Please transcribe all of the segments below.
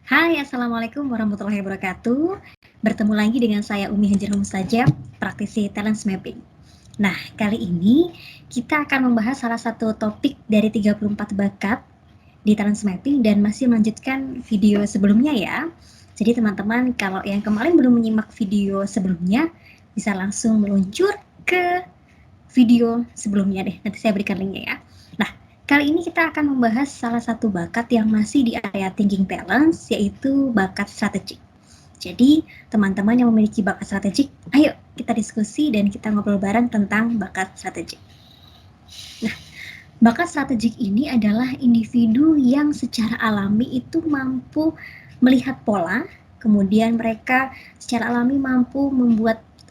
Hai, Assalamualaikum warahmatullahi wabarakatuh. Bertemu lagi dengan saya Umi Hajar Mustajab, praktisi talent mapping. Nah, kali ini kita akan membahas salah satu topik dari 34 bakat di talent mapping dan masih melanjutkan video sebelumnya ya. Jadi teman-teman kalau yang kemarin belum menyimak video sebelumnya bisa langsung meluncur ke video sebelumnya deh. Nanti saya berikan linknya ya. Nah, kali ini kita akan membahas salah satu bakat yang masih di area thinking talents, yaitu bakat strategik. Jadi, teman-teman yang memiliki bakat strategik, ayo kita diskusi dan kita ngobrol bareng tentang bakat strategik. Nah, bakat strategik ini adalah individu yang secara alami itu mampu melihat pola, kemudian mereka secara alami mampu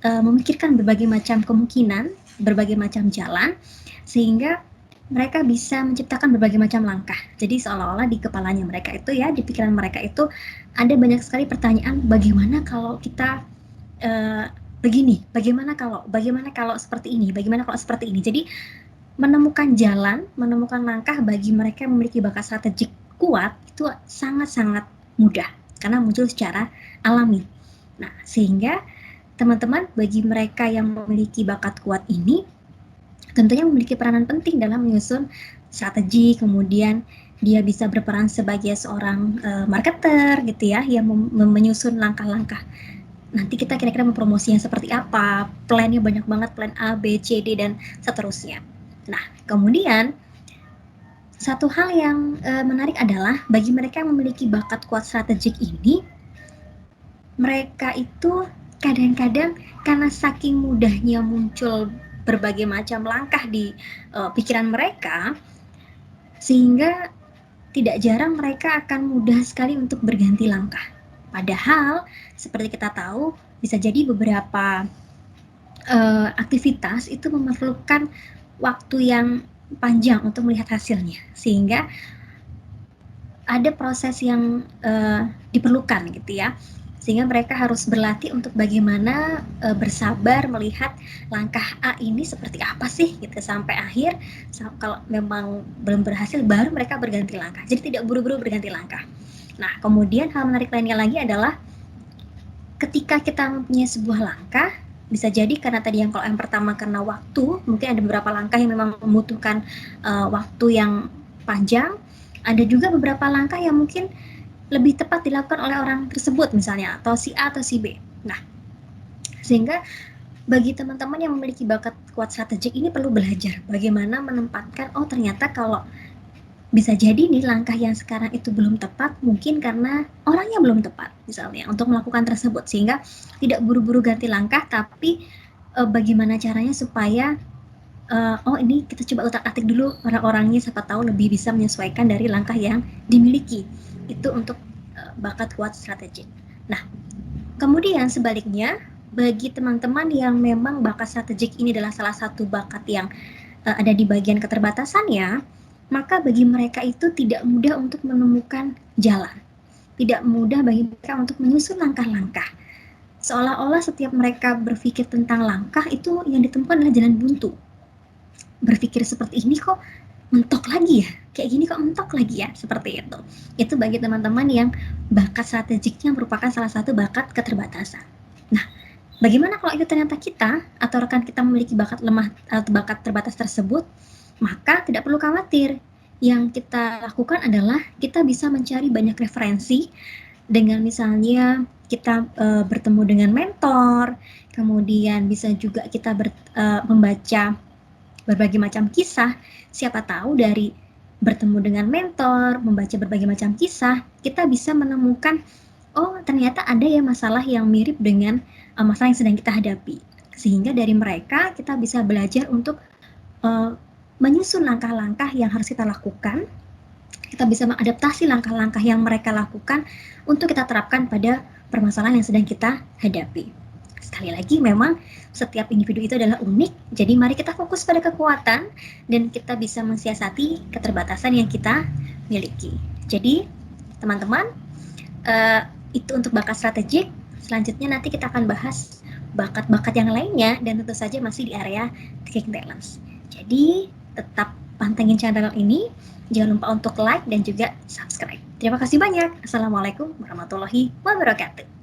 memikirkan berbagai macam kemungkinan, berbagai macam jalan, sehingga mereka bisa menciptakan berbagai macam langkah. Jadi seolah-olah di kepalanya mereka itu ya, di pikiran mereka itu ada banyak sekali pertanyaan, bagaimana kalau kita begini, bagaimana kalau seperti ini, bagaimana kalau seperti ini. Jadi menemukan jalan, menemukan langkah bagi mereka yang memiliki bakat strategik kuat itu sangat-sangat mudah karena muncul secara alami. Nah, sehingga teman-teman bagi mereka yang memiliki bakat kuat ini tentunya memiliki peranan penting dalam menyusun strategi, kemudian dia bisa berperan sebagai seorang marketer gitu ya, yang menyusun langkah-langkah. Nanti kita kira-kira mempromosinya seperti apa, plannya banyak banget, plan A, B, C, D, dan seterusnya. Nah, kemudian satu hal yang menarik adalah bagi mereka yang memiliki bakat kuat strategik ini, mereka itu kadang-kadang karena saking mudahnya muncul berbagai macam langkah di pikiran mereka, sehingga tidak jarang mereka akan mudah sekali untuk berganti langkah. Padahal seperti kita tahu bisa jadi beberapa aktivitas itu memerlukan waktu yang panjang untuk melihat hasilnya, sehingga ada proses yang diperlukan gitu ya, sehingga mereka harus berlatih untuk bagaimana bersabar melihat langkah A ini seperti apa sih gitu sampai akhir. Kalau memang belum berhasil baru mereka berganti langkah, jadi tidak buru-buru berganti langkah. Nah, kemudian hal menarik lainnya lagi adalah ketika kita mempunyai sebuah langkah, bisa jadi karena tadi kalau yang pertama karena waktu, mungkin ada beberapa langkah yang memang membutuhkan waktu yang panjang, ada juga beberapa langkah yang mungkin lebih tepat dilakukan oleh orang tersebut misalnya, atau si A atau si B. Nah, sehingga bagi teman-teman yang memiliki bakat kuat strategik ini perlu belajar bagaimana menempatkan, oh ternyata kalau bisa jadi nih langkah yang sekarang itu belum tepat mungkin karena orangnya belum tepat misalnya untuk melakukan tersebut, sehingga tidak buru-buru ganti langkah, tapi bagaimana caranya supaya oh ini kita coba utak-atik dulu orang-orangnya, siapa tahu lebih bisa menyesuaikan dari langkah yang dimiliki. Itu untuk bakat kuat strategik. Nah, kemudian sebaliknya bagi teman-teman yang memang bakat strategik ini adalah salah satu bakat yang ada di bagian keterbatasannya, maka bagi mereka itu tidak mudah untuk menemukan jalan, tidak mudah bagi mereka untuk menyusun langkah-langkah. Seolah-olah setiap mereka berpikir tentang langkah itu yang ditemukan adalah jalan buntu. Berpikir seperti ini kok mentok lagi ya, kayak gini kok mentok lagi ya, seperti itu. Itu bagi teman-teman yang bakat strategiknya merupakan salah satu bakat keterbatasan. Nah, bagaimana kalau itu ternyata kita atau rekan kita memiliki bakat lemah atau bakat terbatas tersebut? Maka tidak perlu khawatir. Yang kita lakukan adalah kita bisa mencari banyak referensi dengan misalnya kita bertemu dengan mentor, kemudian bisa juga kita membaca berbagai macam kisah. Siapa tahu dari bertemu dengan mentor, membaca berbagai macam kisah, kita bisa menemukan, oh ternyata ada ya masalah yang mirip dengan masalah yang sedang kita hadapi. Sehingga dari mereka kita bisa belajar untuk menyusun langkah-langkah yang harus kita lakukan. Kita bisa mengadaptasi langkah-langkah yang mereka lakukan untuk kita terapkan pada permasalahan yang sedang kita hadapi. Sekali lagi, memang setiap individu itu adalah unik, jadi mari kita fokus pada kekuatan dan kita bisa mensiasati keterbatasan yang kita miliki. Jadi, teman-teman, itu untuk bakat strategik. Selanjutnya nanti kita akan bahas bakat-bakat yang lainnya dan tentu saja masih di area thinking talents. Jadi, tetap pantengin channel ini, jangan lupa untuk like dan juga subscribe. Terima kasih banyak. Assalamualaikum warahmatullahi wabarakatuh.